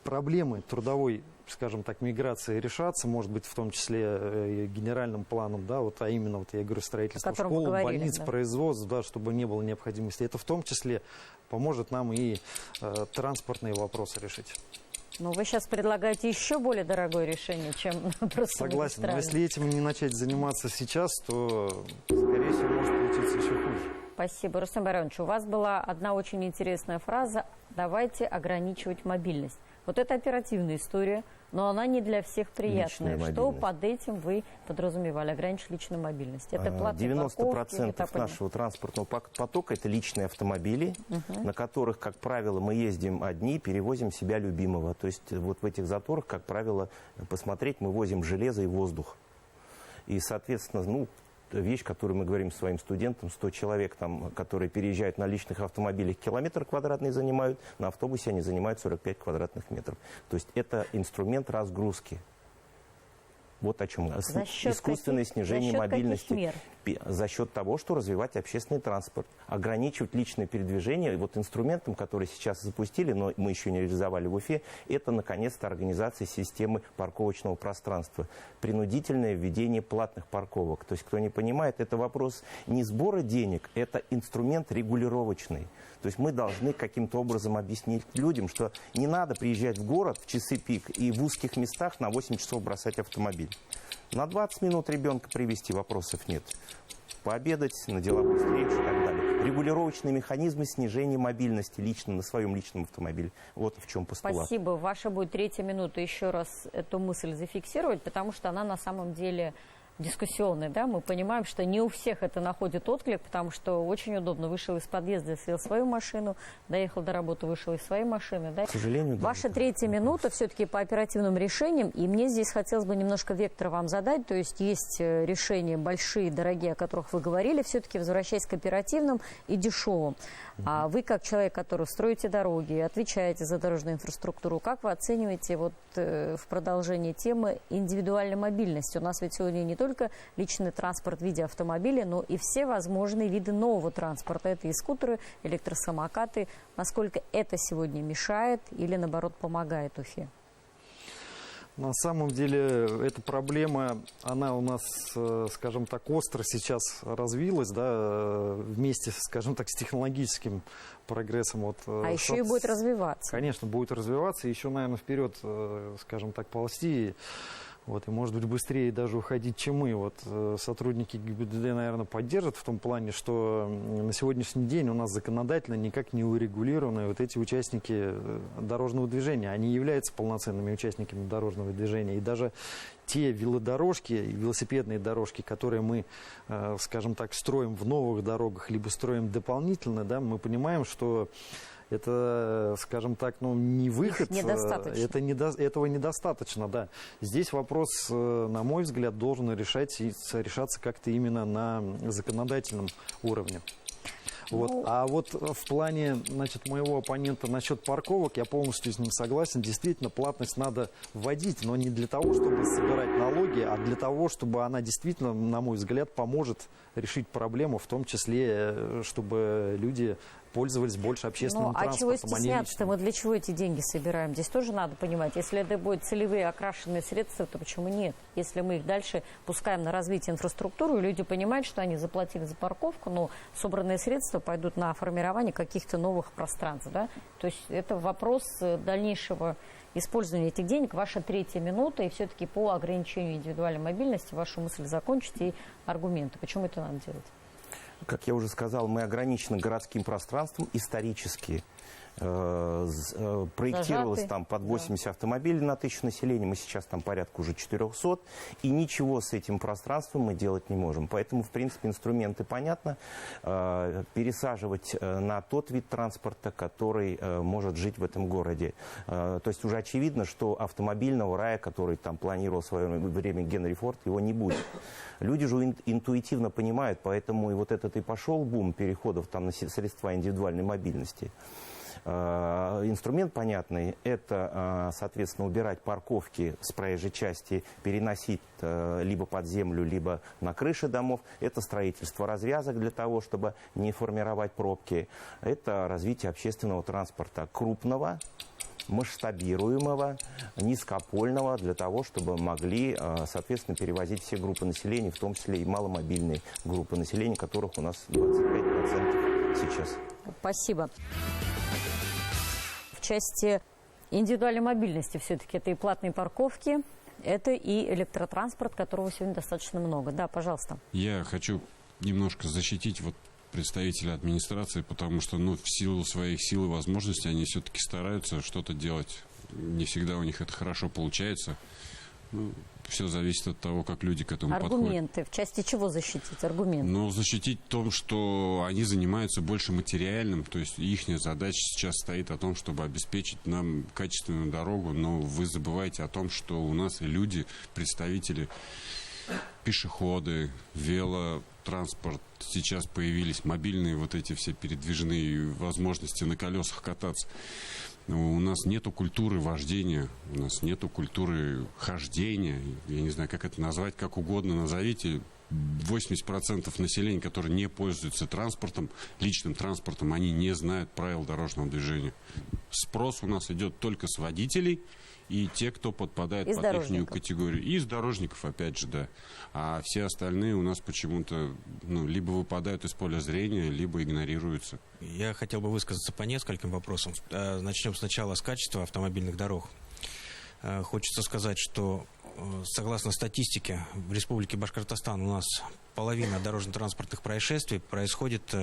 проблемы трудовой, скажем так, миграции решаться, может быть, в том числе генеральным планом, да, вот, а именно, вот я говорю, строительство школ, больниц, да, производств, да, чтобы не было необходимости. Это в том числе поможет нам и транспортные вопросы решить. Ну, вы сейчас предлагаете еще более дорогое решение, чем просто Согласен, но если этим не начать заниматься сейчас, то, скорее всего, может получиться еще хуже. Спасибо. Рустам Байрамович, у вас была одна очень интересная фраза «давайте ограничивать мобильность». Вот это оперативная история, но она не для всех приятная. Что под этим вы подразумевали? Ограничить личную мобильность? Это платные 90% нашего транспортного потока – это личные автомобили, на которых, как правило, мы ездим одни, перевозим себя любимого. То есть вот в этих заторах, как правило, посмотреть, мы возим железо и воздух. И, соответственно, ну, вещь, которую мы говорим своим студентам, 100 человек, там, которые переезжают на личных автомобилях, километр квадратный занимают, на автобусе они занимают 45 квадратных метров. То есть это инструмент разгрузки. Вот о чем. Искусственное снижение мобильности. За счет того, что развивать общественный транспорт, ограничивать личное передвижение. И вот инструментом, который сейчас запустили, но мы еще не реализовали в Уфе, это, наконец-то, организация системы парковочного пространства. Принудительное введение платных парковок. То есть, кто не понимает, это вопрос не сбора денег, это инструмент регулировочный. То есть мы должны каким-то образом объяснить людям, что не надо приезжать в город в часы пик и в узких местах на 8 часов бросать автомобиль. На 20 минут ребенка привезти, вопросов нет. Пообедать, на деловую встречу и так далее. Регулировочные механизмы снижения мобильности лично на своем личном автомобиле. Вот в чем постулат. Спасибо. Ваша будет 3-я минута еще раз эту мысль зафиксировать, потому что она на самом деле дискуссионный, да, мы понимаем, что не у всех это находит отклик, потому что очень удобно. Вышел из подъезда, сел в свою машину, доехал до работы, вышел из своей машины, да. К сожалению, да. Ваша 3-я минута все-таки по оперативным решениям, и мне здесь хотелось бы немножко вектор вам задать, то есть есть решения большие, дорогие, о которых вы говорили, все-таки возвращаясь к оперативным и дешевым. А вы, как человек, который строите дороги, отвечаете за дорожную инфраструктуру, как вы оцениваете вот в продолжении темы индивидуальной мобильности? У нас ведь сегодня не только личный транспорт в виде автомобиля, но и все возможные виды нового транспорта. Это и скутеры, электросамокаты. Насколько это сегодня мешает или, наоборот, помогает Уфе? На самом деле эта проблема, она у нас, скажем так, остро сейчас развилась, да, вместе, скажем так, с технологическим прогрессом. Вот, еще и будет развиваться. Конечно, будет развиваться, еще, наверное, вперед, скажем так, ползти. Вот, и, может быть, быстрее даже уходить, чем мы. Вот, сотрудники ГИБДД, наверное, поддержат в том плане, что на сегодняшний день у нас законодательно никак не урегулированы вот эти участники дорожного движения. Они являются полноценными участниками дорожного движения. И даже те велодорожки, велосипедные дорожки, которые мы, скажем так, строим в новых дорогах, либо строим дополнительно, да, мы понимаем, что это, скажем так, ну, не выход, этого недостаточно, да. Здесь вопрос, на мой взгляд, должен решаться как-то именно на законодательном уровне. Вот. А вот в плане, значит, моего оппонента насчет парковок, я полностью с ним согласен. Действительно, платность надо вводить, но не для того, чтобы собирать налоги, а для того, чтобы она действительно, на мой взгляд, поможет решить проблему, в том числе, чтобы люди пользовались больше общественным транспортом. А чего стесняться-то? Мы для чего эти деньги собираем? Здесь тоже надо понимать. Если это будут целевые окрашенные средства, то почему нет? Если мы их дальше пускаем на развитие инфраструктуры, и люди понимают, что они заплатили за парковку, но собранные средства пойдут на формирование каких-то новых пространств. Да? То есть это вопрос дальнейшего использования этих денег. Ваша 3-я минута, и все-таки по ограничению индивидуальной мобильности вашу мысль закончите и аргументы. Почему это надо делать? Как я уже сказал, мы ограничены городским пространством исторически. Проектировалось там под 80 автомобилей на 1000 населения, мы сейчас там порядка уже 400, и ничего с этим пространством мы делать не можем. Поэтому, в принципе, инструменты понятно. Пересаживать на тот вид транспорта, который может жить в этом городе. То есть уже очевидно, что автомобильного рая, который там планировал в свое время Генри Форд, его не будет. Люди же интуитивно понимают, поэтому и вот этот и пошел бум переходов там на средства индивидуальной мобильности. Инструмент понятный – это, соответственно, убирать парковки с проезжей части, переносить либо под землю, либо на крыши домов. Это строительство развязок для того, чтобы не формировать пробки. Это развитие общественного транспорта крупного, масштабируемого, низкопольного, для того, чтобы могли, соответственно, перевозить все группы населения, в том числе и маломобильные группы населения, которых у нас 25% сейчас. Спасибо. В части индивидуальной мобильности все-таки это и платные парковки, это и электротранспорт, которого сегодня достаточно много. Да, пожалуйста. Я хочу немножко защитить представителя администрации, потому что, в силу своих сил и возможностей они все-таки стараются что-то делать. Не всегда у них это хорошо получается. Все зависит от того, как люди к этому подходят. Аргументы. В части чего защитить аргументы? Защитить в том, что они занимаются больше материальным, то есть их задача сейчас стоит о том, чтобы обеспечить нам качественную дорогу, но вы забываете о том, что у нас и люди, представители, пешеходы, велотранспорт, сейчас появились мобильные вот эти все передвижные возможности на колесах кататься. У нас нету культуры вождения, у нас нету культуры хождения, я не знаю, как это назвать, как угодно назовите. 80% населения, которые не пользуются транспортом, личным транспортом, они не знают правил дорожного движения. Спрос у нас идет только с водителей и те, кто подпадает под ихнюю категорию. И из дорожников, опять же, да. А все остальные у нас почему-то либо выпадают из поля зрения, либо игнорируются. Я хотел бы высказаться по нескольким вопросам. Начнем сначала с качества автомобильных дорог. Хочется сказать, что согласно статистике в Республике Башкортостан у нас половина дорожно-транспортных происшествий происходит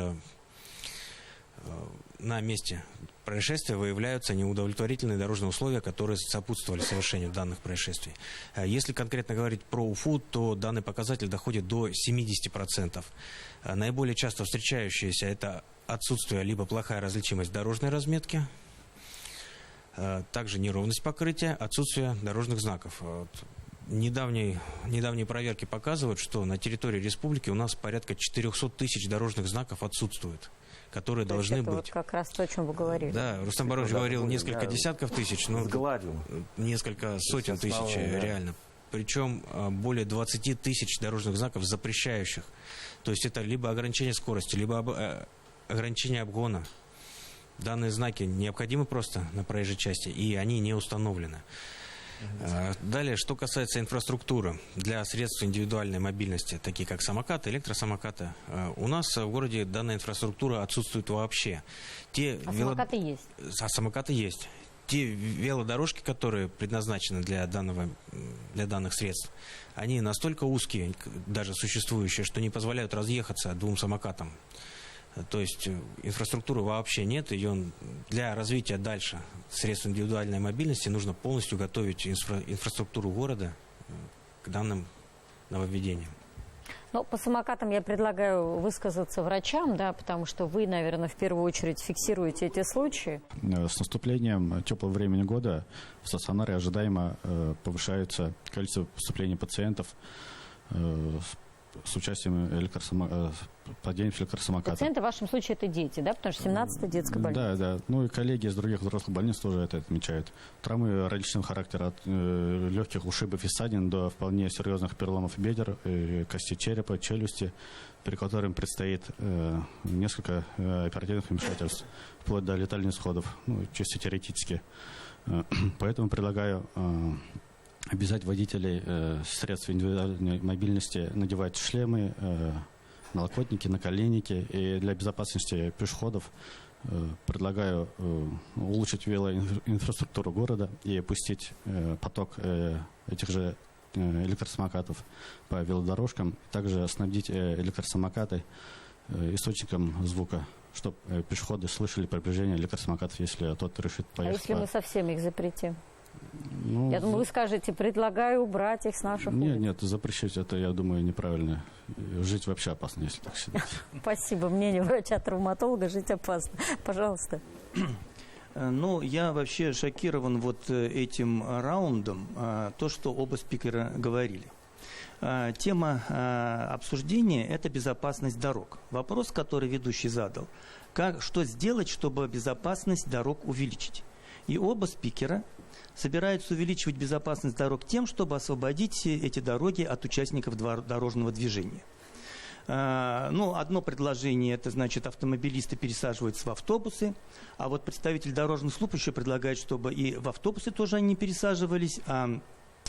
на месте происшествия, выявляются неудовлетворительные дорожные условия, которые сопутствовали совершению данных происшествий. Если конкретно говорить про Уфу, то данный показатель доходит до 70%. Наиболее часто встречающиеся это отсутствие либо плохая различимость дорожной разметки, также неровность покрытия, отсутствие дорожных знаков. Недавние проверки показывают, что на территории республики у нас порядка 400 тысяч дорожных знаков отсутствует, которые должны быть. Вот как раз то, о чем вы говорили. Да, Рустам Баронович говорил несколько десятков тысяч, но несколько сотен тысяч реально. Причем более 20 тысяч дорожных знаков запрещающих. То есть это либо ограничение скорости, либо ограничение обгона. Данные знаки необходимы просто на проезжей части, и они не установлены. Далее, что касается инфраструктуры для средств индивидуальной мобильности, такие как самокаты, электросамокаты, у нас в городе данная инфраструктура отсутствует вообще. Самокаты есть? Самокаты есть. Те велодорожки, которые предназначены для данных средств, они настолько узкие, даже существующие, что не позволяют разъехаться двум самокатам. То есть инфраструктуры вообще нет, ее для развития дальше средств индивидуальной мобильности нужно полностью готовить инфраструктуру города к данным нововведениям. По самокатам я предлагаю высказаться врачам, да, потому что вы, наверное, в первую очередь фиксируете эти случаи. С наступлением теплого времени года в стационаре ожидаемо повышается количество поступления пациентов с участием владельцев электросамокатов. Пациенты в вашем случае это дети, да? Потому что 17-я детская больница. Да. Ну и коллеги из других взрослых больниц тоже это отмечают. Травмы различного характера, от легких ушибов и ссадин до вполне серьезных переломов бедер, кости черепа, челюсти, при которым предстоит несколько оперативных вмешательств, вплоть до летальных исходов, чисто теоретически. Поэтому предлагаю обязать водителей средств индивидуальной мобильности надевать шлемы, налокотники, наколенники. И для безопасности пешеходов предлагаю улучшить велоинфраструктуру города и пустить поток этих же электросамокатов по велодорожкам. Также снабдить электросамокаты источником звука, чтобы пешеходы слышали приближение электросамокатов, если тот решит поехать. А если мы совсем их запретим? Я думаю, вы скажете, предлагаю убрать их с наших улиц. Нет, запрещать это, я думаю, неправильно. Жить вообще опасно, если так считать. Спасибо. Мнение врача-травматолога: жить опасно. Пожалуйста. Ну, я вообще шокирован вот этим раундом, то, что оба спикера говорили. Тема обсуждения – это безопасность дорог. Вопрос, который ведущий задал: что сделать, чтобы безопасность дорог увеличить? И оба спикера собираются увеличивать безопасность дорог тем, чтобы освободить эти дороги от участников дорожного движения. Одно предложение – это, значит, автомобилисты пересаживаются в автобусы, а вот представитель дорожных служб еще предлагает, чтобы и в автобусы тоже они не пересаживались, а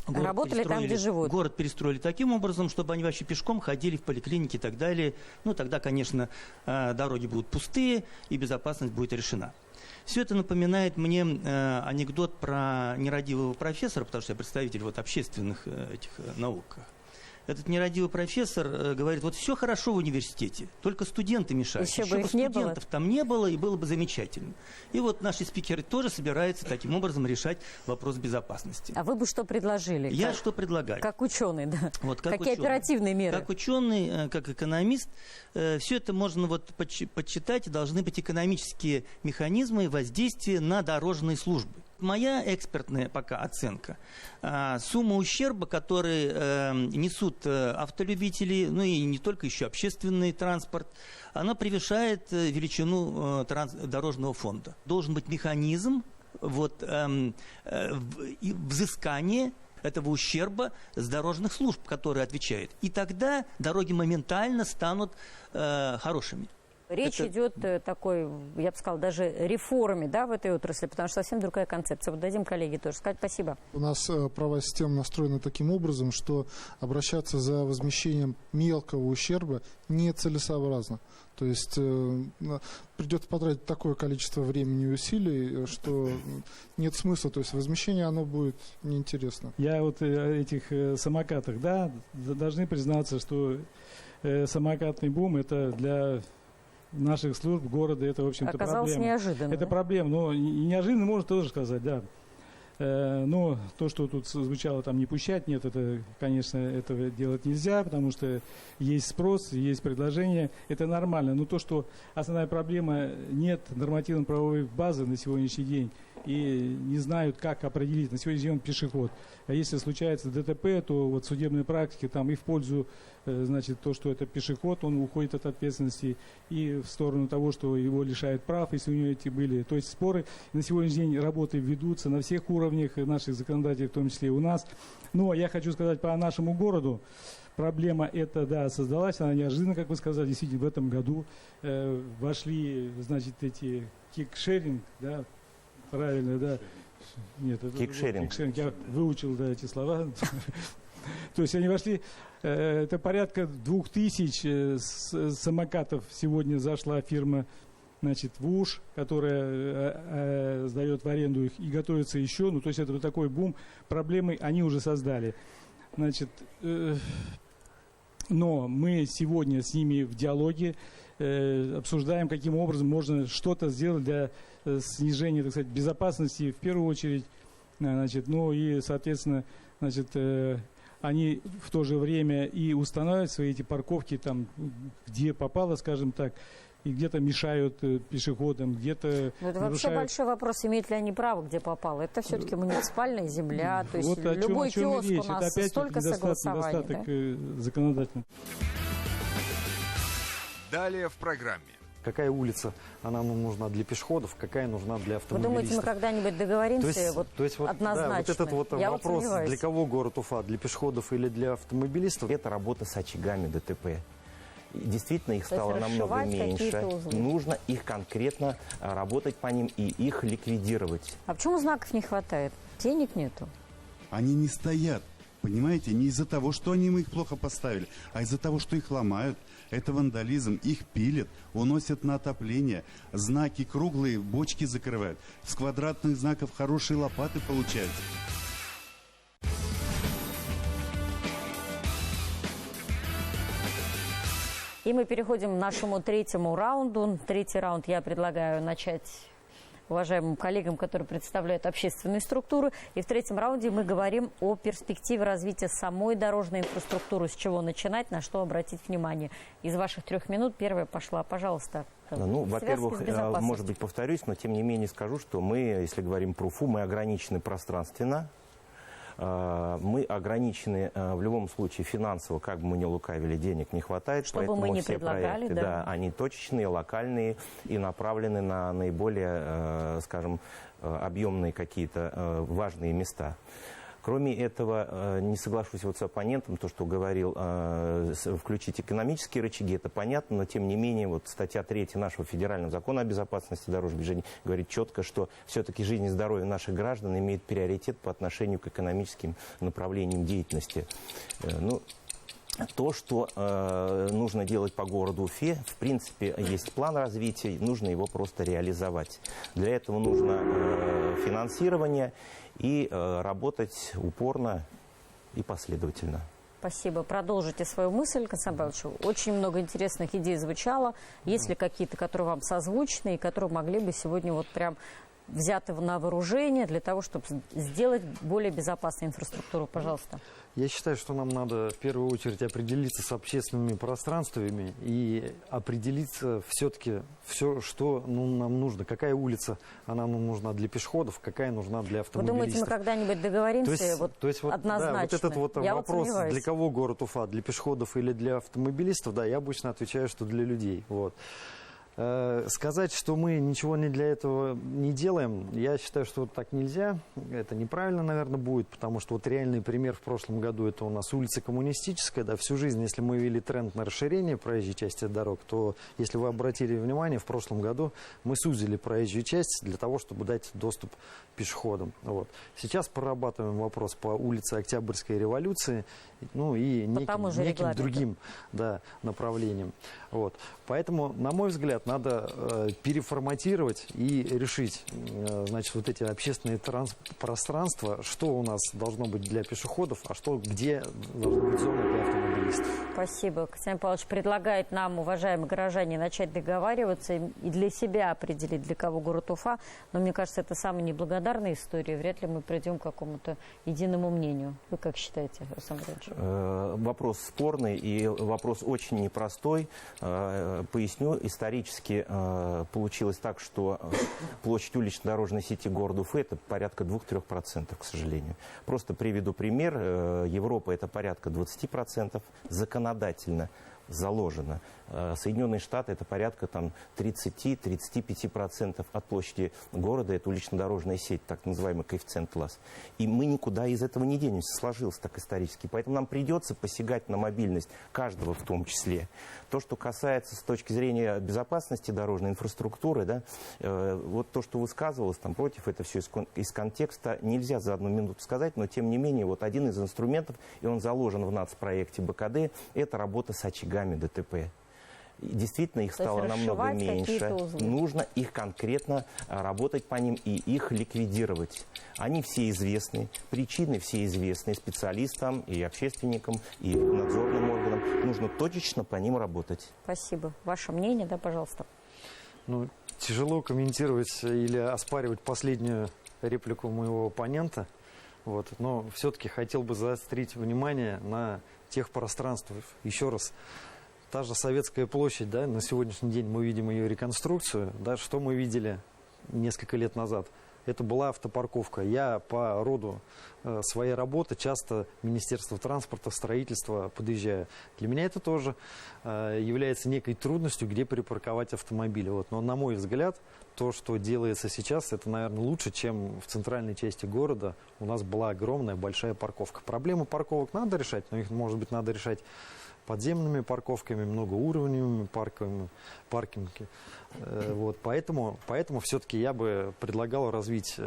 работали там, где живут. Город перестроили таким образом, чтобы они вообще пешком ходили в поликлиники и так далее. Тогда, конечно, дороги будут пустые и безопасность будет решена. Все это напоминает мне анекдот про нерадивого профессора, потому что я представитель общественных этих наук. Этот нерадивый профессор говорит: вот все хорошо в университете, только студенты мешают. Еще бы студентов там не было, и было бы замечательно. И вот наши спикеры тоже собираются таким образом решать вопрос безопасности. А вы бы что предложили? Я что предлагаю? Как ученый, да. Какие ученый. Оперативные меры? Как ученый, как экономист, все это можно подсчитать, и должны быть экономические механизмы воздействия на дорожные службы. Моя экспертная пока оценка: сумма ущерба, который несут автолюбители, и не только еще общественный транспорт, она превышает величину дорожного фонда. Должен быть механизм взыскания этого ущерба с дорожных служб, которые отвечают. И тогда дороги моментально станут хорошими. Речь идет такой, я бы сказала, даже реформе, в этой отрасли, потому что совсем другая концепция. Вот дадим коллеге тоже сказать. Спасибо. У нас правовая система настроена таким образом, что обращаться за возмещением мелкого ущерба нецелесообразно. То есть придется потратить такое количество времени и усилий, что нет смысла. То есть возмещение, оно будет неинтересно. Я о этих самокатах, должны признаться, что самокатный бум – это для наших служб города, это, в общем-то, оказалось проблема. Неожиданно. Это проблема. Но неожиданно можно тоже сказать, да. Но то, что тут звучало, не пущать, нет, это, конечно, этого делать нельзя, потому что есть спрос, есть предложение, это нормально. Но то, что основная проблема, нет нормативно-правовой базы на сегодняшний день, и не знают, как определить. На сегодняшний день он пешеход. А если случается ДТП, то в судебной практике и в пользу, то, что это пешеход, он уходит от ответственности, и в сторону того, что его лишают прав, если у него эти были. То есть споры на сегодняшний день работы ведутся на всех уровнях наших законодателей, в том числе и у нас. Но я хочу сказать по нашему городу. Проблема эта, создалась, она неожиданно, как вы сказали, действительно в этом году вошли, эти кикшеринг, правильно, да. Нет, это кикшеринг. Я выучил, эти слова. То есть они вошли, это порядка 2000 самокатов сегодня зашла фирма, ВУШ, которая сдает в аренду их, и готовится еще. То есть это такой бум. Проблемы они уже создали. Но мы сегодня с ними в диалоге обсуждаем, каким образом можно что-то сделать для снижения, безопасности в первую очередь. И, соответственно, они в то же время и устанавливают свои эти парковки где попало, скажем так. и где-то мешают пешеходам, где-то Это нарушают... вообще большой вопрос, имеют ли они право, где попало. Это все-таки муниципальная земля, то есть Вот любой о чем киоск речь. у нас Это опять столько согласований. недостаток законодательного. Далее в программе. Какая улица, она нам нужна для пешеходов, какая нужна для Вы автомобилистов. думаете, мы когда-нибудь договоримся То есть вот, однозначно? да, вот этот вот Я вопрос, сомневаюсь. для кого город Уфа, для пешеходов или для автомобилистов? Это работа с очагами ДТП. И действительно, их То есть стало намного расшивать меньше. какие-то узлы. Нужно их конкретно работать по ним и их ликвидировать. А почему знаков не хватает? Денег нету. Они не стоят, понимаете, не из-за того, что они им их плохо поставили, а из-за того, что их ломают. Это вандализм, их пилят, уносят на отопление, знаки круглые, бочки закрывают. С квадратных знаков хорошие лопаты получаются. И мы переходим к нашему третьему раунду. Третий раунд я предлагаю начать уважаемым коллегам, которые представляют общественные структуры. И в третьем раунде мы говорим о перспективе развития самой дорожной инфраструктуры. С чего начинать, на что обратить внимание. Из ваших 3 минут первая пошла. Пожалуйста. Ну, во-первых, может быть, повторюсь, но тем не менее скажу, что мы, если говорим про Уфу, мы ограничены пространственно. Мы ограничены в любом случае финансово, как бы мы ни лукавили, денег не хватает. Чтобы поэтому мы не все предлагали, проекты, да, они точечные, локальные и направлены на наиболее, скажем, объемные какие-то важные места. Кроме этого, не соглашусь вот с оппонентом, то, что говорил, включить экономические рычаги, это понятно, но тем не менее, вот статья 3 нашего федерального закона о безопасности дорожного движения говорит четко, что все-таки жизнь и здоровье наших граждан имеет приоритет по отношению к экономическим направлениям деятельности. Ну, то, что нужно делать по городу Уфе, в принципе, есть план развития, нужно его просто реализовать. Для этого нужно финансирование и работать упорно и последовательно. Спасибо. Продолжите свою мысль, Константин Павлович. Очень много интересных идей звучало. Есть ли какие-то, которые вам созвучны и которые могли бы сегодня вот прям взяты на вооружение для того, чтобы сделать более безопасную инфраструктуру? Пожалуйста. Я считаю, что нам надо в первую очередь определиться с общественными пространствами и определиться все-таки все, что нам нужно. Какая улица она нам нужна для пешеходов, какая нужна для автомобилистов. Вы думаете, мы когда-нибудь договоримся однозначно? Да, вот этот вот вопрос, для кого город Уфа, для пешеходов или для автомобилистов, да, я обычно отвечаю, что для людей. Вот. Сказать, что мы ничего не для этого не делаем, я считаю, что так нельзя. Это неправильно, наверное, будет, потому что вот реальный пример в прошлом году, это у нас улица Коммунистическая. Да, всю жизнь, если мы вели тренд на расширение проезжей части дорог, то, если вы обратили внимание, в прошлом году мы сузили проезжую часть для того, чтобы дать доступ пешеходам. Вот. Сейчас прорабатываем вопрос по улице Октябрьской революции, ну и неким другим направлениям. Вот. Поэтому, на мой взгляд, надо переформатировать и решить, значит, вот эти общественные пространства, что у нас должно быть для пешеходов, а что где должна быть зона для автомобилистов. Спасибо. Константин Павлович предлагает нам, уважаемые горожане, начать договариваться и для себя определить, для кого город Уфа. Но мне кажется, это самая неблагодарная история. Вряд ли мы придем к какому-то единому мнению. Вы как считаете, Рустам Андреевич? Вопрос спорный и вопрос очень непростой. Поясню, исторически получилось так, что площадь улично-дорожной сети города Уфы это порядка 2-3%, к сожалению. Просто приведу пример. Европа это порядка 20%, законодательно заложено. Соединенные Штаты это порядка 30-35% от площади города, это улично-дорожная сеть, так называемый коэффициент ЛАС. И мы никуда из этого не денемся, сложилось так исторически. Поэтому нам придется посягать на мобильность каждого в том числе. То, что касается с точки зрения безопасности дорожной инфраструктуры, да, вот то, что высказывалось против, это все из контекста нельзя за одну минуту сказать, но тем не менее вот один из инструментов, и он заложен в нацпроекте БКД, это работа с очагами ДТП. Действительно, их стало намного меньше. Нужно их конкретно работать по ним и их ликвидировать. Они все известны, причины все известны специалистам, и общественникам, и надзорным органам. Нужно точечно по ним работать. Спасибо. Ваше мнение, да, пожалуйста. Ну, тяжело комментировать или оспаривать последнюю реплику моего оппонента. Вот. Но все-таки хотел бы заострить внимание на тех пространствах. Еще раз. та же Советская площадь, да, на сегодняшний день мы видим ее реконструкцию, да, что мы видели несколько лет назад. Это была автопарковка. Я по роду своей работы часто в Министерство транспорта, строительства подъезжаю. Для меня это тоже является некой трудностью, где припарковать автомобили. Вот. Но, на мой взгляд, то, что делается сейчас, это, наверное, лучше, чем в центральной части города у нас была огромная, большая парковка. Проблему парковок надо решать, но их, может быть, надо решать подземными парковками, многоуровневыми паркинги. Вот, поэтому все-таки я бы предлагал развить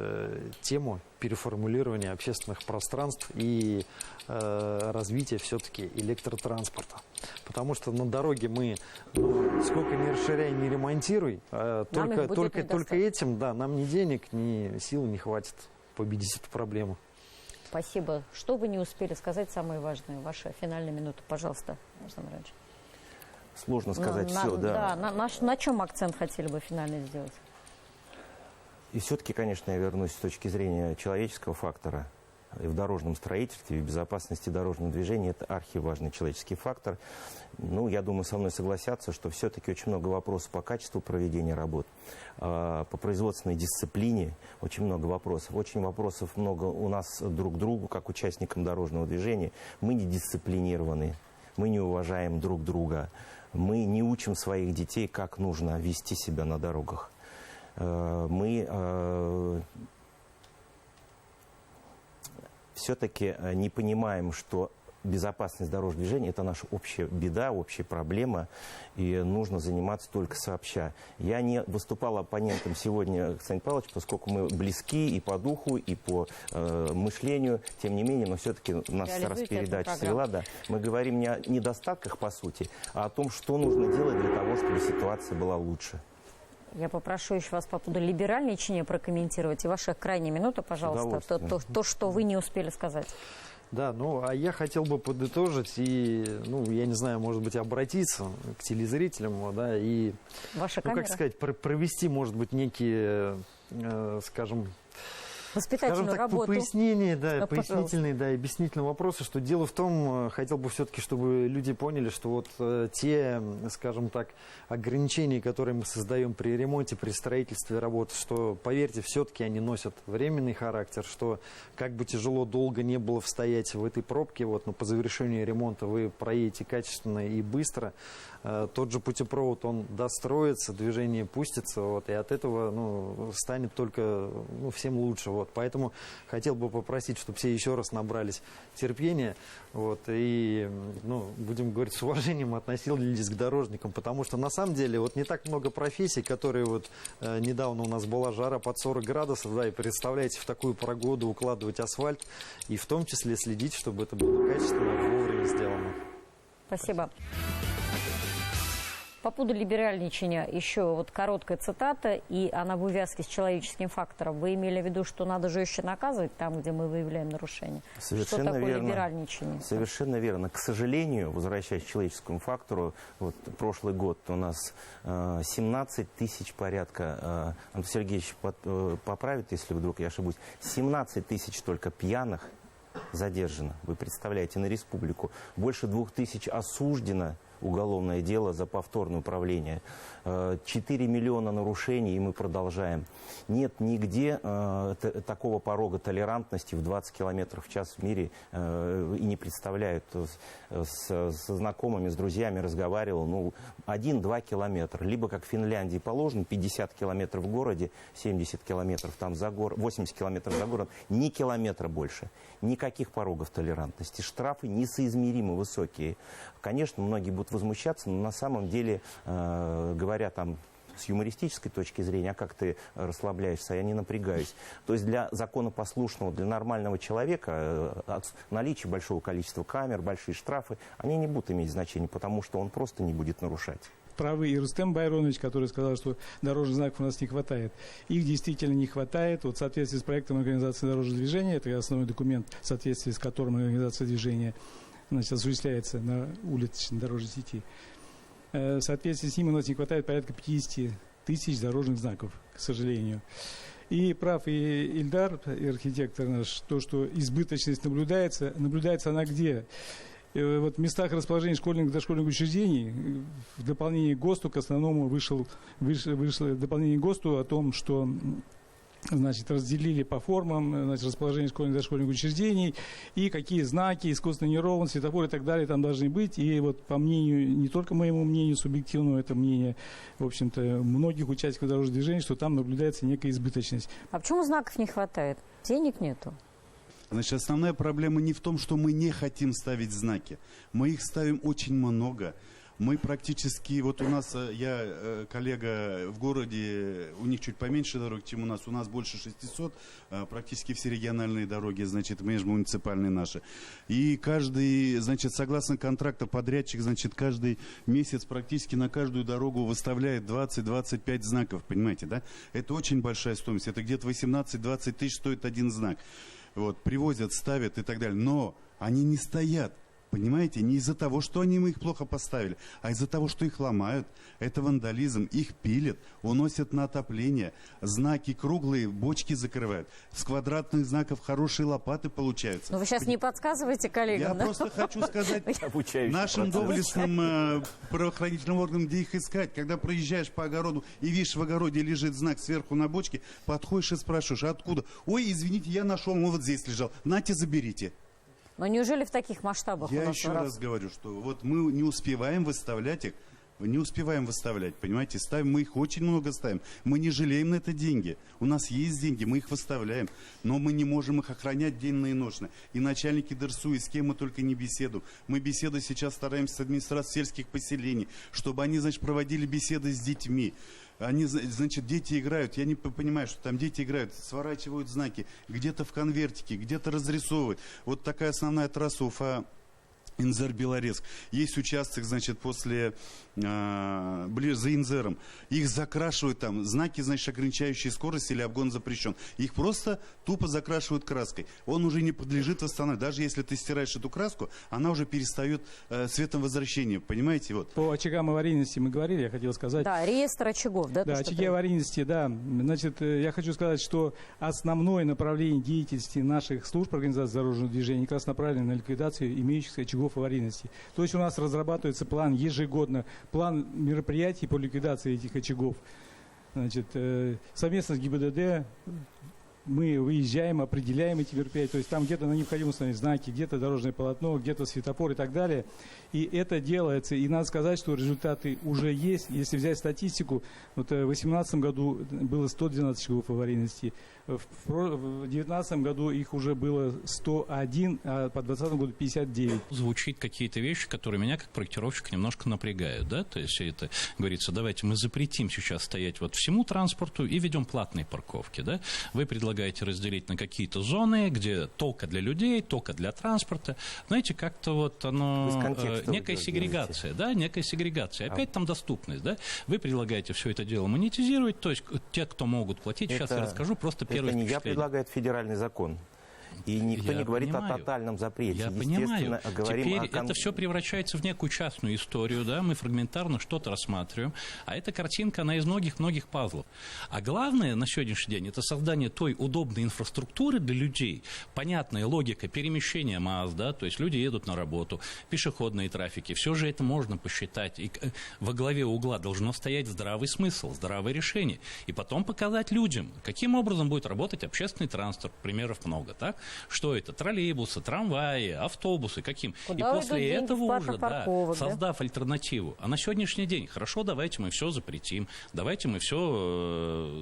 тему переформулирования общественных пространств и развития все-таки электротранспорта. Потому что на дороге мы сколько ни расширяй, ни ремонтируй, только этим, да, нам ни денег, ни сил не хватит победить эту проблему. Спасибо. Что вы не успели сказать, самое важное? Ваша финальная минута, пожалуйста, Рустам Баранович. Сложно сказать все, да. На чем акцент хотели бы финально сделать? И все-таки, конечно, я вернусь с точки зрения человеческого фактора. И в дорожном строительстве, и в безопасности дорожного движения это архиважный человеческий фактор. Ну, я думаю, со мной согласятся, что все-таки очень много вопросов по качеству проведения работ, по производственной дисциплине очень много вопросов. Очень вопросов много у нас друг к другу, как участникам дорожного движения. Мы не дисциплинированы, мы не уважаем друг друга, мы не учим своих детей, как нужно вести себя на дорогах. Мы все-таки не понимаем, что безопасность дорожного движения – это наша общая беда, общая проблема, и нужно заниматься только сообща. Я не выступал оппонентом сегодня, Константин Павлович, поскольку мы близки и по духу, и по мышлению, тем не менее, но все-таки нас распередача свела. Да. Мы говорим не о недостатках, по сути, а о том, что нужно делать для того, чтобы ситуация была лучше. Я попрошу еще вас по поводу либеральничания прокомментировать. И ваша крайняя минута, пожалуйста, то, что вы не успели сказать. Да, ну, а я хотел бы подытожить и, ну, я не знаю, может быть, обратиться к телезрителям, да, и, Ваша камера? Как сказать, провести, может быть, некие, скажем воспитательную так, работу. пояснения, да, пояснительные, да, объяснительные вопросы, что дело в том, хотел бы все-таки, чтобы люди поняли, что вот те, скажем так, ограничения, которые мы создаем при ремонте, при строительстве работ, что, поверьте, все-таки они носят временный характер, что как бы тяжело, долго не было стоять в этой пробке, вот, но по завершению ремонта вы проедете качественно и быстро. Тот же путепровод, он достроится, движение пустится, вот, и от этого, ну, станет только, ну, всем лучше. Вот. Поэтому хотел бы попросить, чтобы все еще раз набрались терпения, вот, и, ну, будем говорить, с уважением относились к дорожникам, потому что на самом деле вот не так много профессий, которые вот недавно у нас была жара под 40 градусов, да, и представляете, в такую погоду укладывать асфальт, и в том числе следить, чтобы это было качественно, вовремя сделано. Спасибо. По поводу либеральничания еще вот короткая цитата, и она в увязке с человеческим фактором. Вы имели в виду, что надо жестче наказывать там, где мы выявляем нарушения? Совершенно что такое верно. Либеральничание? Совершенно верно. К сожалению, возвращаясь к человеческому фактору, вот прошлый год у нас 17 тысяч порядка, Антон Сергеевич поправит, если вдруг я ошибусь, 17 тысяч только пьяных задержано. Вы представляете, на республику. Больше 2000 осуждено уголовное дело за повторное управление. 4 миллиона нарушений, и мы продолжаем. Нет нигде такого порога толерантности в 20 километров в час в мире и не представляют. Со знакомыми, с друзьями разговаривал, ну, 1-2 километра. Либо, как в Финляндии положено, 50 километров в городе, 70 километров там за город, 80 километров за город, ни километра больше. Никаких порогов толерантности. Штрафы несоизмеримо высокие. Конечно, многие будут возмущаться, но на самом деле, говоря там с юмористической точки зрения, а как ты расслабляешься, я не напрягаюсь. То есть для законопослушного, для нормального человека от наличия большого количества камер, большие штрафы, они не будут иметь значения, потому что он просто не будет нарушать. Правы и Рустем Байронович, который сказал, что дорожных знаков у нас не хватает. Их действительно не хватает. Вот в соответствии с проектом организации дорожного движения, это основной документ, в соответствии с которым организация движения, значит, осуществляется на уличной дорожной сети. В соответствии с ним у нас не хватает порядка 50 тысяч дорожных знаков, к сожалению. И прав и Ильдар, и архитектор наш, то, что избыточность наблюдается она где? вот в местах расположения школьных и дошкольных учреждений в дополнение к ГОСТу, к основному вышло дополнение к ГОСТу о том, что значит, разделили по формам, значит, расположение школьных и дошкольных учреждений и какие знаки, искусственно нервный, светофор и так далее там должны быть. И вот по мнению, не только моему мнению субъективному, это мнение, в общем-то, многих участников дорожного движения, что там наблюдается некая избыточность. А почему знаков не хватает? Денег нету? Значит, основная проблема не в том, что мы не хотим ставить знаки. Мы их ставим очень много. Мы практически, вот у нас, коллега в городе, у них чуть поменьше дорог, чем у нас больше 600, практически все региональные дороги, значит, межмуниципальные наши. И каждый, значит, согласно контракту подрядчик, значит, каждый месяц практически на каждую дорогу выставляет 20-25 знаков, понимаете, да? Это очень большая стоимость, это где-то 18-20 тысяч стоит один знак. Вот, привозят, ставят и так далее, но они не стоят. Понимаете, не из-за того, что мы их плохо поставили, а из-за того, что их ломают. Это вандализм, их пилят, уносят на отопление, знаки круглые, бочки закрывают. С квадратных знаков хорошие лопаты получаются. Но вы сейчас не подсказываете коллегам, Я да? просто хочу сказать нашим доблестным правоохранительным органам, где их искать. Когда проезжаешь по огороду и видишь, в огороде лежит знак сверху на бочке, подходишь и спрашиваешь, откуда? Ой, извините, я нашел, он вот здесь лежал. Нате, заберите. Но неужели в таких масштабах? Я еще раз говорю, что вот мы не успеваем выставлять их, понимаете, ставим, мы их очень много ставим, мы не жалеем на это деньги, у нас есть деньги, мы их выставляем, но мы не можем их охранять денно и ночно. И начальники ДРСУ, и с кем мы только не беседуем. Мы беседы сейчас стараемся с администрацией сельских поселений, чтобы они, значит, проводили беседы с детьми. Они, значит, дети играют, я не понимаю, что там дети играют, сворачивают знаки, где-то в конвертике, где-то разрисовывают. Вот такая основная трасса Уфа, Инзер-Белорецк. Есть участок, значит, после, ближе за Инзером. Их закрашивают там, знаки, значит, ограничающие скорость или обгон запрещен. Их просто тупо закрашивают краской. Он уже не подлежит восстановлению. Даже если ты стираешь эту краску, она уже перестает цветом возвращения. Понимаете? Вот. По очагам аварийности мы говорили, я хотел сказать. Да, реестр очагов, да? Да, очаги аварийности, да. Значит, я хочу сказать, что основное направление деятельности наших служб организации дорожного движения как раз направлено на ликвидацию имеющихся очагов аварийности. То есть у нас разрабатывается план ежегодно, план мероприятий по ликвидации этих очагов. Значит, совместно с ГИБДД мы выезжаем, определяем эти мероприятия. То есть там где-то на необходимо установить знаки, где-то дорожное полотно, где-то светофор и так далее. И это делается. И надо сказать, что результаты уже есть. Если взять статистику, вот в 2018 году было 112 очагов аварийности. В 2019 году их уже было 101, а по 2020 году 59. Звучит какие-то вещи, которые меня как проектировщика немножко напрягают, да? То есть это говорится, давайте мы запретим сейчас стоять вот всему транспорту и ведем платные парковки, да? Вы предлагаете разделить на какие-то зоны, где только для людей, только для транспорта. Знаете, как-то вот оно некая сегрегация, да? Некая сегрегация. Опять там доступность, да? Вы предлагаете все это дело монетизировать, то есть те, кто могут платить, сейчас я расскажу просто первое. Это не я предлагаю федеральный закон. И никто не говорит о тотальном запрете. Я понимаю. Теперь это все превращается в некую частную историю, да, мы фрагментарно что-то рассматриваем, а эта картинка, она из многих-многих пазлов. А главное на сегодняшний день, это создание той удобной инфраструктуры для людей, понятная логика перемещения масс, да, то есть люди едут на работу, пешеходные трафики, все же это можно посчитать, и во главе угла должно стоять здравый смысл, здравое решение, и потом показать людям, каким образом будет работать общественный транспорт, примеров много, так? Что это? Троллейбусы, трамваи, автобусы, каким? Куда и после этого уже, парковок, создав альтернативу. А на сегодняшний день, хорошо, давайте мы все запретим, давайте мы все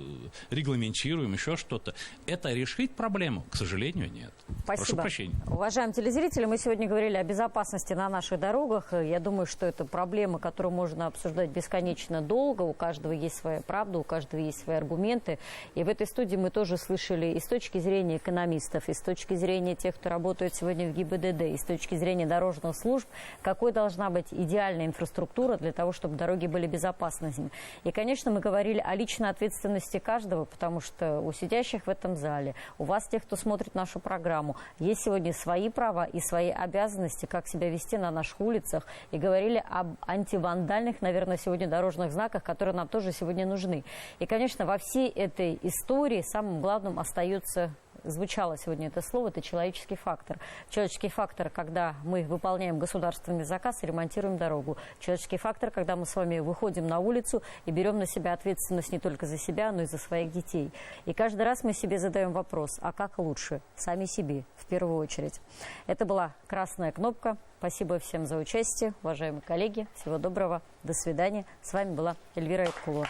регламентируем, еще что-то. Это решить проблему? К сожалению, нет. Спасибо. Прошу прощения. Уважаемые телезрители, мы сегодня говорили о безопасности на наших дорогах. Я думаю, что это проблема, которую можно обсуждать бесконечно долго. У каждого есть своя правда, у каждого есть свои аргументы. И в этой студии мы тоже слышали и с точки зрения экономистов, и с точки зрения тех, кто работает сегодня в ГИБДД, и с точки зрения дорожных служб, какой должна быть идеальная инфраструктура для того, чтобы дороги были безопасными. И, конечно, мы говорили о личной ответственности каждого, потому что у сидящих в этом зале, у вас, тех, кто смотрит нашу программу, есть сегодня свои права и свои обязанности, как себя вести на наших улицах. И говорили об антивандальных, наверное, сегодня дорожных знаках, которые нам тоже сегодня нужны. И, конечно, во всей этой истории самым главным остается звучало сегодня это слово, это человеческий фактор. Человеческий фактор, когда мы выполняем государственный заказ и ремонтируем дорогу. Человеческий фактор, когда мы с вами выходим на улицу и берем на себя ответственность не только за себя, но и за своих детей. И каждый раз мы себе задаем вопрос, а как лучше? Сами себе, в первую очередь. Это была «Красная кнопка». Спасибо всем за участие, уважаемые коллеги. Всего доброго. До свидания. С вами была Эльвира Айткулова.